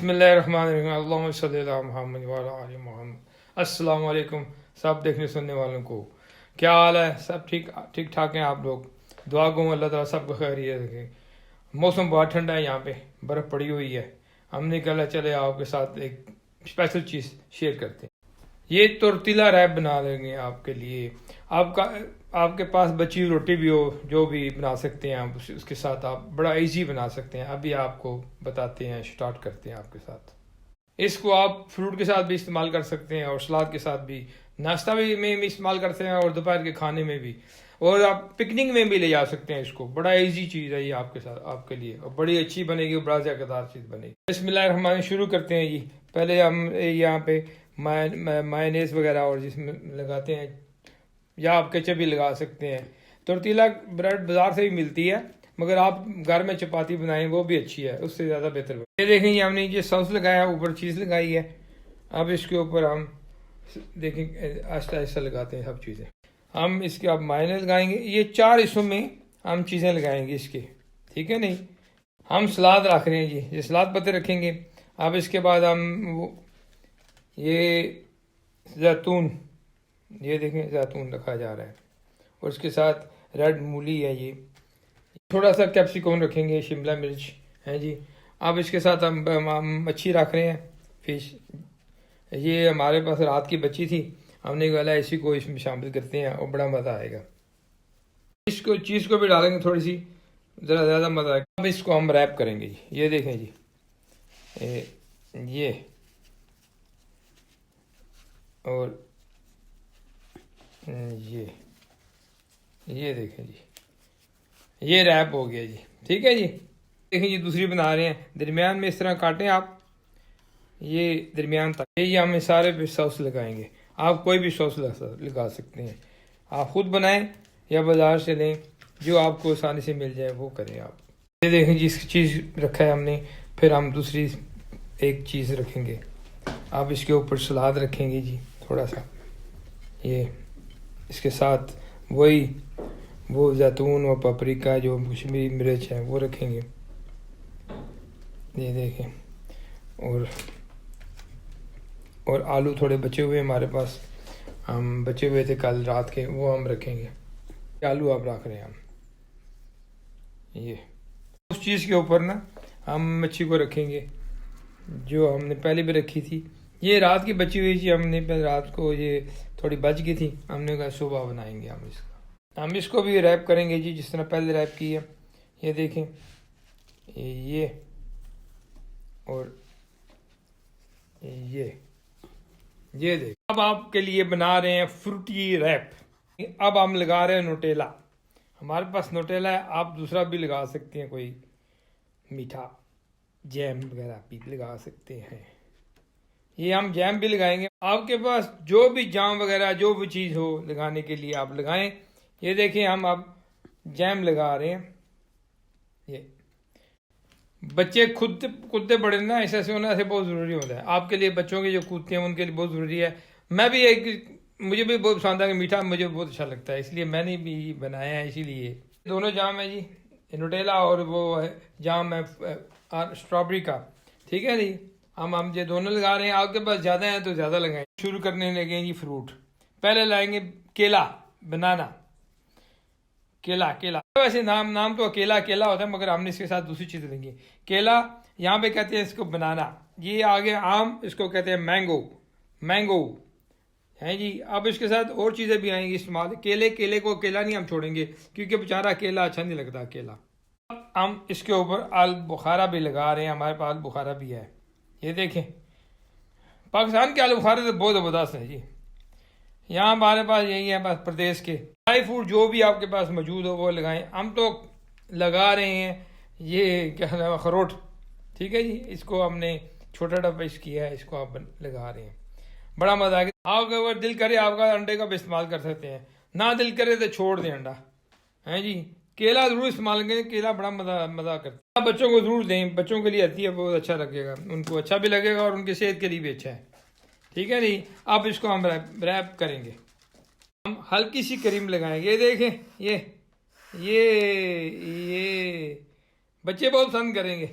बिस्मिल्लाहिर्रहमानिर्रहीम अल्लाहुम्मा सल्लि अला मुहम्मद व अला आलि मुहम्मद। अस्सलाम वालेकुम सब देखने सुनने वालों को, क्या हाल है? सब ठीक ठाक हैं आप लोग? दुआ गो अल्लाह ताला सबको खैरियत रखे। मौसम बहुत ठंडा है, यहाँ पे बर्फ़ पड़ी हुई है। हमने कहा चले आपके साथ एक स्पेशल चीज़ शेयर करते हैं। ये टोर्टिला रैप बना लेंगे आपके लिए। आपका आपके पास बची हुई रोटी भी हो, जो भी बना सकते हैं आप, उसके साथ आप बड़ा इजी बना सकते हैं। अभी आपको बताते हैं, स्टार्ट करते हैं आपके साथ। इसको आप फ्रूट के साथ भी इस्तेमाल कर सकते हैं और सलाद के साथ भी, नाश्ता में भी इस्तेमाल करते हैं और दोपहर के खाने में भी, और आप पिकनिक में भी ले जा सकते हैं इसको। बड़ा इजी चीज़ है ये आपके साथ, आपके लिए, और बड़ी अच्छी बनेगी, बड़ा ज़ायकेदार चीज़ बनेगी। बिस्मिल्लाहिर्रहमानिर्रहीम शुरू करते हैं जी। पहले हम यहाँ पे मायोनेज़ वगैरह और जिसमें लगाते हैं, या आप केचप भी लगा सकते हैं। टोर्टिला ब्रेड बाज़ार से भी मिलती है, मगर आप घर में चपाती बनाएं वो भी अच्छी है, उससे ज़्यादा बेहतर। ये देखें, हमने ये सॉस लगाया, ऊपर चीज़ लगाई है। अब इसके ऊपर हम देखें आहिस्ता आहिस्ता लगाते हैं सब चीज़ें। हम इसके अब मायोनेज़ लगाएंगे, ये 4 हिस्सों में हम चीज़ें लगाएंगे इसके, ठीक है नहीं। हम सलाद रख रहे हैं जी, ये सलाद पत्ते रखेंगे। अब इसके बाद हम ये जैतून, ये देखें जैतून रखा जा रहा है, और इसके साथ रेड मूली है, ये थोड़ा सा कैप्सिकम रखेंगे, शिमला मिर्च है जी। अब इसके साथ हम मच्छी रख रहे हैं, फिश। ये हमारे पास रात की बची थी, हमने बोला इसी को इसमें शामिल करते हैं और बड़ा मज़ा आएगा। इसको चीज़ को भी डालेंगे थोड़ी सी, ज़रा ज़्यादा मज़ा आएगा। अब इसको हम रैप करेंगे जी। ये देखें जी, ये और ये देखें जी, ये रैप हो गया जी, ठीक है जी। देखें जी, दूसरी बना रहे हैं। दरमियान में इस तरह काटें आप, ये दरमियान तक। ये हम सारे पे सॉस लगाएंगे। आप कोई भी सॉस लगा सकते हैं, आप खुद बनाएं या बाज़ार से लें, जो आपको आसानी से मिल जाए वो करें आप। ये देखें जी, इसकी चीज़ रखा है हमने। फिर हम दूसरी एक चीज़ रखेंगे। आप इसके ऊपर सलाद रखेंगे जी, थोड़ा सा ये, इसके साथ वो जैतून और पपरिका, जो कश्मीरी मिर्च है, वो रखेंगे। ये देखें, और आलू थोड़े बचे हुए हमारे पास, हम बचे हुए थे कल रात के, वो हम रखेंगे। आलू आप रख रहे हैं हम, ये उस चीज़ के ऊपर ना हम मच्छी को रखेंगे, जो हमने पहले भी रखी थी। ये रात की बची हुई थी, हमने रात को ये थोड़ी बच गई थी, हमने कहा सुबह बनाएंगे हम इसका। हम इसको भी रैप करेंगे जी, जिस तरह पहले रैप की है। ये देखें, ये और ये देख। अब आपके लिए बना रहे हैं फ्रूटी रैप। अब हम लगा रहे हैं नोटेला। हमारे पास नोटेला है, आप दूसरा भी लगा सकते हैं, कोई मीठा जैम वगैरह भी लगा सकते हैं। ये हम जैम भी लगाएंगे। आपके पास जो भी जाम वगैरह जो भी चीज़ हो लगाने के लिए आप लगाएं। ये देखें, हम अब जैम लगा रहे हैं। ये बच्चे खुद कूदते पड़े ना, ऐसे होना से बहुत ज़रूरी होता है आपके लिए। बच्चों के जो कूदते हैं उनके लिए बहुत ज़रूरी है। मैं भी मुझे भी बहुत पसंद है कि मीठा, मुझे बहुत अच्छा लगता है, इसलिए मैंने भी बनाया है। इसीलिए दोनों जाम है जी, नोटेला और वो है जाम है स्ट्रॉबेरी का, ठीक है जी। हम ये दोनों लगा रहे हैं। आपके पास ज़्यादा है तो ज़्यादा लगाएं। शुरू करने लगे जी फ्रूट। पहले लाएंगे केला, बनाना, केला। वैसे नाम तो अकेला होता है, मगर हमने इसके साथ दूसरी चीज़ लेंगे। केला, यहाँ पे कहते हैं इसको बनाना। ये आगे आम, इसको कहते हैं मैंगो है जी। अब इसके साथ और चीज़ें भी आएंगी इस्तेमाल। केले को अकेला नहीं हम छोड़ेंगे, क्योंकि बेचारा अकेला अच्छा नहीं लगता अकेला। अब हम इसके ऊपर आल बुखारा भी लगा रहे हैं। हमारे पास आल बुखारा भी है। ये देखें, पाकिस्तान के आलू बुखारे तो बहुत ज़बरदस्त है जी। यहाँ हमारे पास यही है, बस प्रदेश के ड्राई फ्रूट जो भी आपके पास मौजूद हो वो लगाएं। हम तो लगा रहे हैं ये क्या नाम है, अखरोट, ठीक है जी। इसको हमने छोटा पीस किया है, इसको आप लगा रहे हैं, बड़ा मज़ा आएगा। आप अगर दिल करे आपका अंडे का भी इस्तेमाल कर सकते हैं, ना दिल करे तो छोड़ दें अंडा, है जी। केला ज़रूर इस्तेमाल करें, केला बड़ा मज़ा करता है। बच्चों को ज़रूर दें, बच्चों के लिए आती है, बहुत अच्छा लगेगा, उनको अच्छा भी लगेगा और उनकी सेहत के लिए भी अच्छा है, ठीक है नहीं। अब इसको हम रैप करेंगे। हम हल्की सी क्रीम लगाएंगे। ये देखें, ये बच्चे बहुत पसंद करेंगे।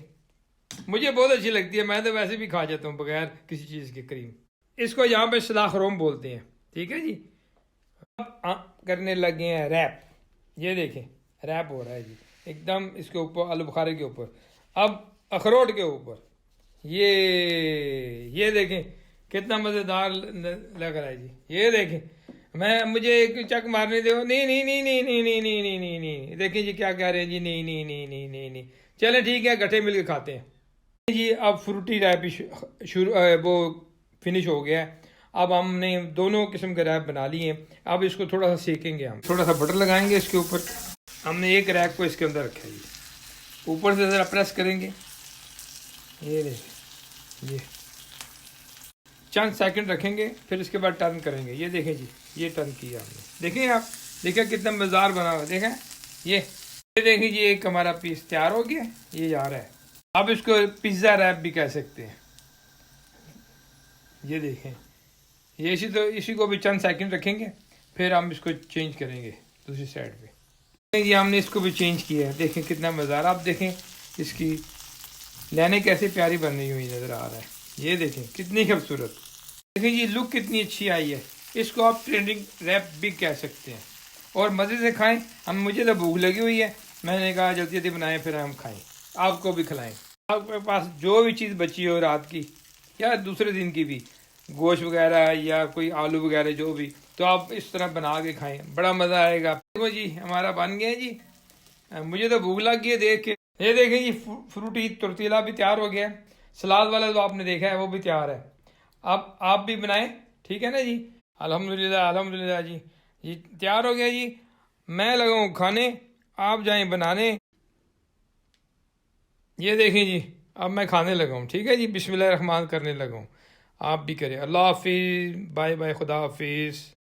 मुझे बहुत अच्छी लगती है, मैं तो वैसे भी खा जाता हूँ बगैर किसी चीज़ के क्रीम। इसको यहाँ पे सलाखरोम बोलते हैं, ठीक है जी। अब करने लगे हैं रैप। ये देखें रैप हो रहा है जी एकदम इसके ऊपर, आलू बुखारे के ऊपर, अब अखरोट के ऊपर। ये देखें कितना मज़ेदार लग रहा है जी। ये देखें, मुझे एक चक मारने दो। नहीं नहीं नहीं नहीं नहीं नहीं नहीं नहीं नहीं नहीं, देखें जी क्या कह रहे हैं जी। नहीं नहीं नहीं नहीं नहीं नहीं, चलें ठीक है, गठे मिल के खाते हैं जी। अब फ्रूटी रैप शुरू वो फिनिश हो गया है। अब हमने दोनों किस्म के रैप बना लिए हैं। अब इसको थोड़ा सा सेकेंगे, हम थोड़ा सा बटर लगाएंगे इसके ऊपर। हमने एक रैप को इसके अंदर रखा है जी, ऊपर से ज़रा प्रेस करेंगे। ये देखिए, ये चंद सेकंड रखेंगे, फिर इसके बाद टर्न करेंगे। ये देखें जी, ये टर्न किया हमने। देखें आप, देखें कितना मज़ेदार बना हुआ, देखें ये देखें जी, एक हमारा पीस तैयार हो गया, ये जा रहा है। अब इसको पिज़्ज़ा रैप भी कह सकते हैं। ये देखें, ये इसी को भी चंद सेकंड रखेंगे, फिर हम इसको चेंज करेंगे दूसरी साइड पे। ये हमने इसको भी चेंज किया है, देखें कितना मज़ेदार। आप देखें इसकी लाइनें कैसे प्यारी बननी हुई नज़र आ रहा है। ये देखें कितनी खूबसूरत, देखें जी लुक कितनी अच्छी आई है। इसको आप ट्रेंडिंग रैप भी कह सकते हैं। और मज़े से खाएं। मुझे तो भूख लगी हुई है, मैंने कहा जल्दी जल्दी बनाएं फिर हम खाएं, आपको भी खिलाएं। आपके पास जो भी चीज़ बची हो रात की या दूसरे दिन की भी, गोश्त वगैरह या कोई आलू वगैरह जो भी, तो आप इस तरह बना के खाएं, बड़ा मज़ा आएगा। देखो जी हमारा बन गया जी, मुझे तो भूख लग गई है देख के। ये देखें जी फ्रूटी तुरतीला भी तैयार हो गया है। सलाद वाला जो आपने देखा है वो भी तैयार है। अब आप भी बनाएं, ठीक है ना जी। अल्हम्दुलिल्लाह अल्हम्दुलिल्लाह जी, ये तैयार हो गया जी। मैं लगाऊँ खाने, आप जाएं बनाने। ये देखें जी, अब मैं खाने लगा हूँ, ठीक है जी। बिस्मिल्लाह रहमान करने लगा हूँ, आप भी करें। अल्लाह हाफिज़, बाय बाय, खुदा हाफिज़।